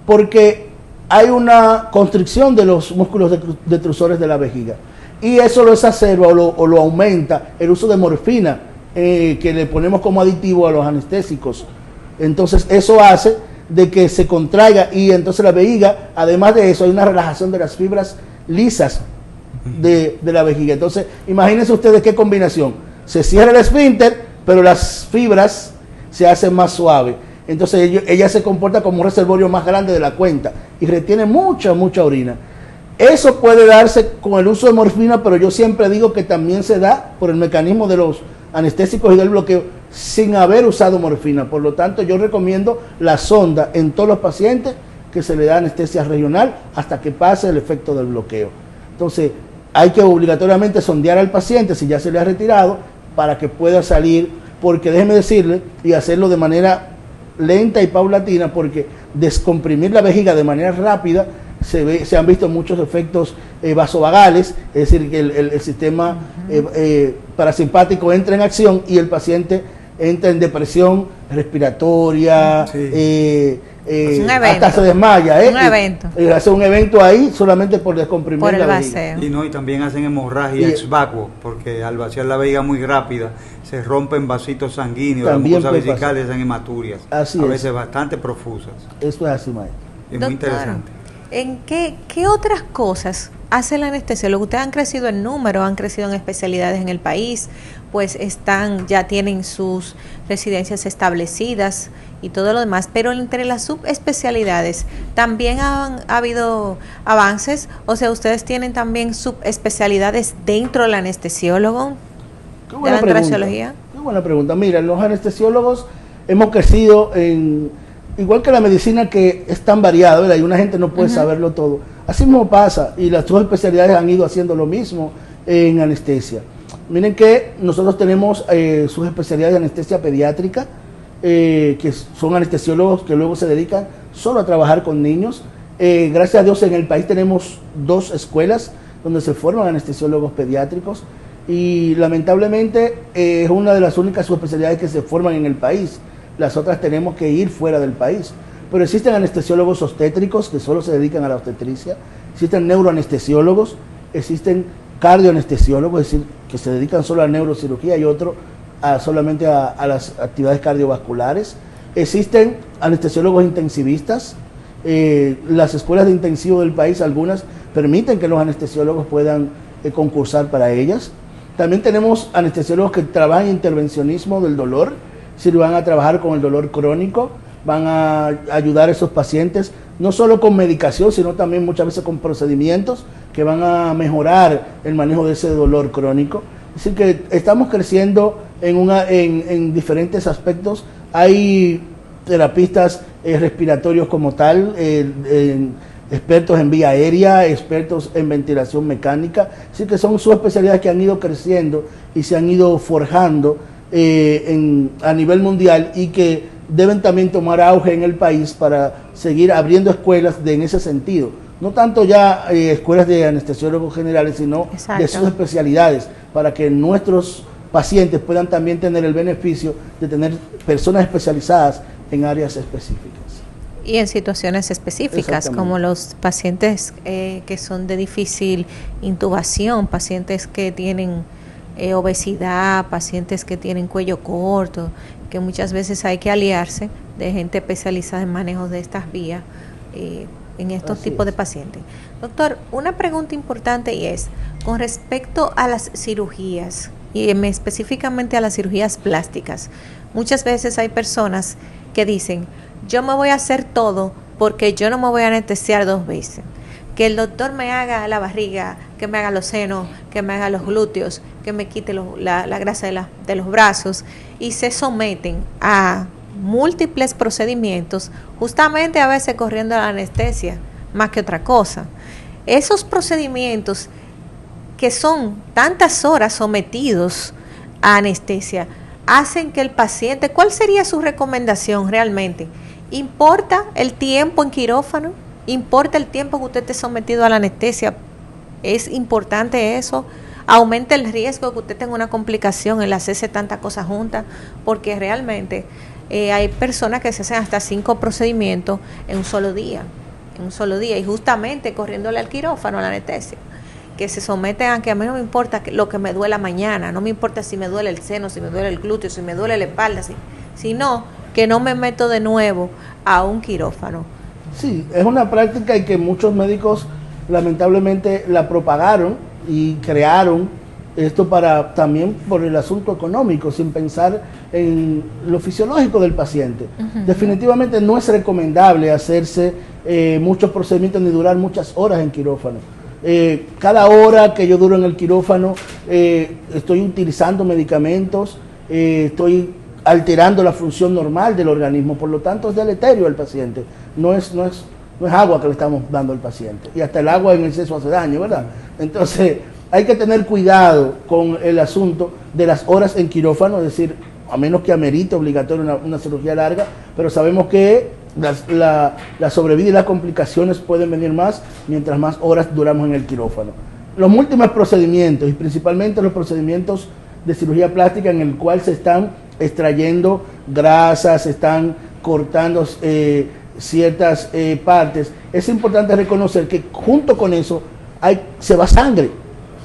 porque hay una constricción de los músculos detrusores de la vejiga, y eso lo exacerba o lo aumenta el uso de morfina, que le ponemos como aditivo a los anestésicos. Entonces eso hace de que se contraiga, y entonces la vejiga, además de eso, hay una relajación de las fibras lisas de la vejiga. Entonces imagínense ustedes qué combinación: se cierra el esfínter, pero las fibras se hacen más suaves. Entonces ella se comporta como un reservorio más grande de la cuenta y retiene mucha orina. Eso puede darse con el uso de morfina, pero yo siempre digo que también se da por el mecanismo de los anestésicos y del bloqueo sin haber usado morfina. Por lo tanto, yo recomiendo la sonda en todos los pacientes que se le da anestesia regional hasta que pase el efecto del bloqueo. Entonces, hay que obligatoriamente sondear al paciente si ya se le ha retirado para que pueda salir, porque déjeme decirle, y hacerlo de manera lenta y paulatina, porque descomprimir la vejiga de manera rápida se han visto muchos efectos vasovagales, es decir, que el sistema parasimpático entra en acción y el paciente entra en depresión respiratoria, sí. Hasta se desmaya. Un evento. Hace un evento ahí solamente por descomprimir por la vejiga. Y también hacen hemorragia ex vacuo, porque al vaciar la vejiga muy rápida se rompen vasitos sanguíneos, las mucosas vesicales, hacen hematuриas, a veces bastante profusas. Eso es así, maestro. Es muy interesante. ¿En qué otras cosas hace el anestesiólogo? Ustedes han crecido en número, han crecido en especialidades en el país, pues ya tienen sus residencias establecidas y todo lo demás, pero entre las subespecialidades también ha habido avances, o sea, ustedes tienen también subespecialidades dentro del anestesiólogo, de la anestesiología. Qué buena pregunta. Mira, los anestesiólogos hemos crecido igual que la medicina, que es tan variada, ¿verdad? Y una gente no puede saberlo todo. Así mismo pasa, y las dos especialidades han ido haciendo lo mismo en anestesia. Miren que nosotros tenemos sus especialidades de anestesia pediátrica, que son anestesiólogos que luego se dedican solo a trabajar con niños. Gracias a Dios en el país tenemos 2 escuelas donde se forman anestesiólogos pediátricos, y lamentablemente es una de las únicas subespecialidades que se forman en el país. Las otras tenemos que ir fuera del país. Pero existen anestesiólogos obstétricos que solo se dedican a la obstetricia, existen neuroanestesiólogos, existen cardioanestesiólogos, es decir, que se dedican solo a neurocirugía, y otro solamente a las actividades cardiovasculares. Existen anestesiólogos intensivistas. Las escuelas de intensivo del país, algunas permiten que los anestesiólogos puedan concursar para ellas. También tenemos anestesiólogos que trabajan en intervencionismo del dolor, si van a trabajar con el dolor crónico, van a ayudar a esos pacientes, no solo con medicación, sino también muchas veces con procedimientos que van a mejorar el manejo de ese dolor crónico. Es decir, que estamos creciendo en diferentes aspectos. Hay terapistas respiratorios como tal, expertos en vía aérea, expertos en ventilación mecánica, así que son subespecialidades que han ido creciendo y se han ido forjando a nivel mundial, y que deben también tomar auge en el país para seguir abriendo escuelas en ese sentido. No tanto ya escuelas de anestesiólogos generales, sino de sus especialidades, para que nuestros pacientes puedan también tener el beneficio de tener personas especializadas en áreas específicas. Y en situaciones específicas, como los pacientes que son de difícil intubación, pacientes que tienen obesidad, pacientes que tienen cuello corto, que muchas veces hay que aliarse de gente especializada en manejo de estas vías en estos tipos de pacientes. Doctor, una pregunta importante, y es con respecto a las cirugías, y específicamente a las cirugías plásticas. Muchas veces hay personas que dicen, yo me voy a hacer todo porque yo no me voy a anestesiar 2 veces. Que el doctor me haga la barriga, que me haga los senos, que me haga los glúteos, que me quite la grasa de los brazos, y se someten a múltiples procedimientos, justamente a veces corriendo la anestesia, más que otra cosa. Esos procedimientos que son tantas horas sometidos a anestesia, hacen que el paciente, ¿cuál sería su recomendación realmente? ¿Importa el tiempo en quirófano? ¿Importa el tiempo que usted esté sometido a la anestesia? ¿Es importante eso? ¿Aumenta el riesgo que usted tenga una complicación en hacerse tantas cosas juntas? Porque realmente hay personas que se hacen hasta 5 procedimientos en un solo día, y justamente corriéndole al quirófano, a la anestesia, que se someten a que a mí no me importa lo que me duela mañana, no me importa si me duele el seno, si me duele el glúteo, si me duele la espalda, sino que no me meto de nuevo a un quirófano. Sí, es una práctica y que muchos médicos lamentablemente la propagaron y crearon esto también por el asunto económico, sin pensar en lo fisiológico del paciente. Definitivamente no es recomendable hacerse muchos procedimientos ni durar muchas horas en quirófano. Cada hora que yo duro en el quirófano estoy utilizando medicamentos, estoy alterando la función normal del organismo, por lo tanto es deleterio al paciente. No es agua que le estamos dando al paciente, y hasta el agua en exceso hace daño, ¿verdad? Entonces hay que tener cuidado con el asunto de las horas en quirófano, es decir, a menos que amerite obligatorio una cirugía larga, pero sabemos que la sobrevida y las complicaciones pueden venir más mientras más horas duramos en el quirófano. Los múltiples procedimientos, y principalmente los procedimientos de cirugía plástica en el cual se están extrayendo grasas, se están cortando ciertas partes, es importante reconocer que junto con eso se va sangre.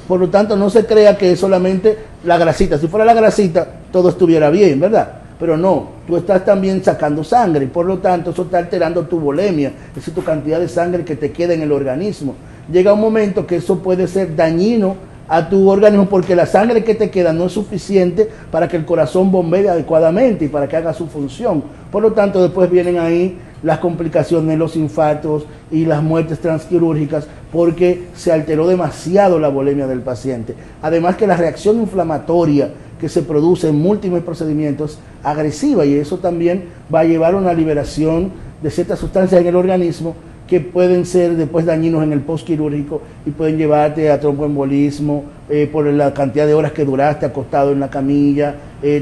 Por lo tanto, no se crea que es solamente la grasita. Si fuera la grasita, todo estuviera bien, ¿verdad? Pero no, tú estás también sacando sangre, y por lo tanto eso está alterando tu volemia, es decir, tu cantidad de sangre que te queda en el organismo. Llega un momento que eso puede ser dañino a tu organismo, porque la sangre que te queda no es suficiente para que el corazón bombee adecuadamente y para que haga su función. Por lo tanto, después vienen ahí las complicaciones, los infartos y las muertes transquirúrgicas, porque se alteró demasiado la volemia del paciente. Además que la reacción inflamatoria que se produce en múltiples procedimientos agresiva, y eso también va a llevar a una liberación de ciertas sustancias en el organismo que pueden ser después dañinos en el postquirúrgico y pueden llevarte a tromboembolismo por la cantidad de horas que duraste acostado en la camilla,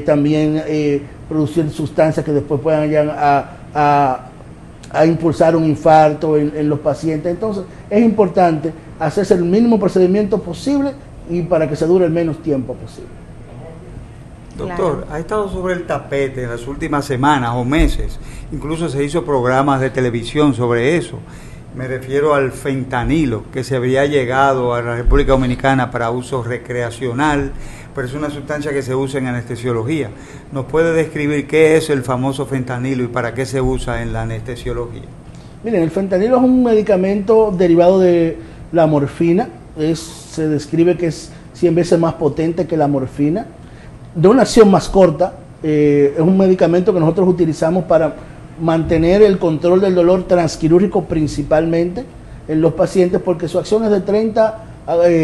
también producir sustancias que después puedan llegar a impulsar un infarto en los pacientes. Entonces es importante hacerse el mínimo procedimiento posible y para que se dure el menos tiempo posible. Doctor, ha estado sobre el tapete en las últimas semanas o meses, incluso se hizo programas de televisión sobre eso. Me refiero al fentanilo, que se habría llegado a la República Dominicana para uso recreacional, pero es una sustancia que se usa en anestesiología. ¿Nos puede describir qué es el famoso fentanilo y para qué se usa en la anestesiología? Miren, el fentanilo es un medicamento derivado de la morfina, se describe que es 100 veces más potente que la morfina, de una acción más corta. Es un medicamento que nosotros utilizamos para mantener el control del dolor transquirúrgico principalmente en los pacientes, porque su acción es de 30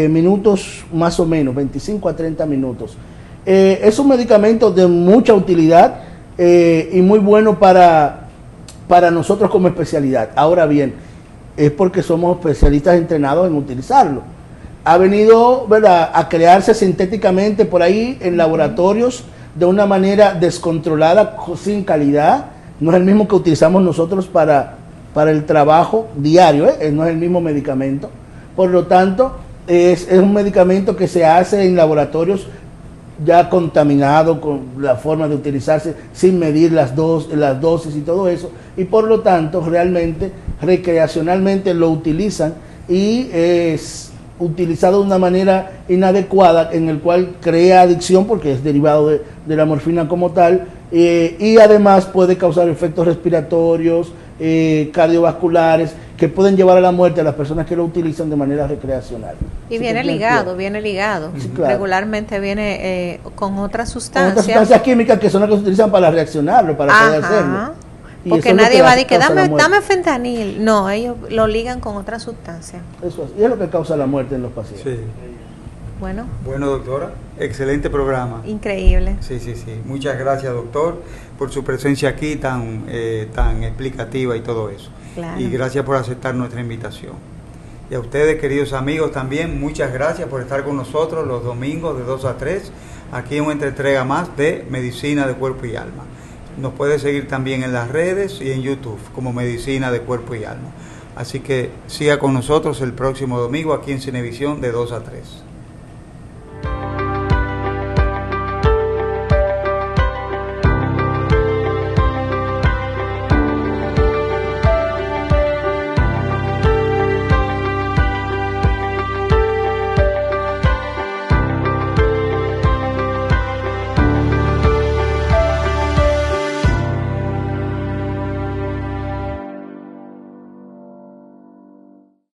minutos más o menos, 25 a 30 minutos. Es un medicamento de mucha utilidad y muy bueno para nosotros como especialidad. Ahora bien, es porque somos especialistas entrenados en utilizarlo. Ha venido, ¿verdad?, a crearse sintéticamente por ahí en laboratorios de una manera descontrolada, sin calidad. No es el mismo que utilizamos nosotros para el trabajo diario, no es el mismo medicamento. Por lo tanto, es un medicamento que se hace en laboratorios ya contaminado con la forma de utilizarse sin medir las dosis y todo eso, y por lo tanto realmente recreacionalmente lo utilizan y es utilizado de una manera inadecuada, en el cual crea adicción porque es derivado de la morfina como tal, y además puede causar efectos respiratorios, cardiovasculares, que pueden llevar a la muerte a las personas que lo utilizan de manera recreacional. Y viene ligado. Sí, claro. Regularmente viene con otras sustancias. Con otras sustancias químicas que son las que se utilizan para reaccionarlo, para poder hacerlo. Y porque eso es lo nadie que va a decir que causa la muerte. dame fentanil. No, ellos lo ligan con otra sustancia. Eso es, y es lo que causa la muerte en los pacientes. Sí. Bueno, Bueno, doctora, excelente programa. increíble. Sí, sí, sí. Muchas gracias, doctor, por su presencia aquí tan explicativa y todo eso. Claro. Y gracias por aceptar nuestra invitación. Y a ustedes, queridos amigos, también muchas gracias por estar con nosotros los domingos de 2 a 3, aquí en una entrega más de Medicina de Cuerpo y Alma. Nos puede seguir también en las redes y en YouTube como Medicina de Cuerpo y Alma. Así que siga con nosotros el próximo domingo aquí en Cinevisión de 2 a 3.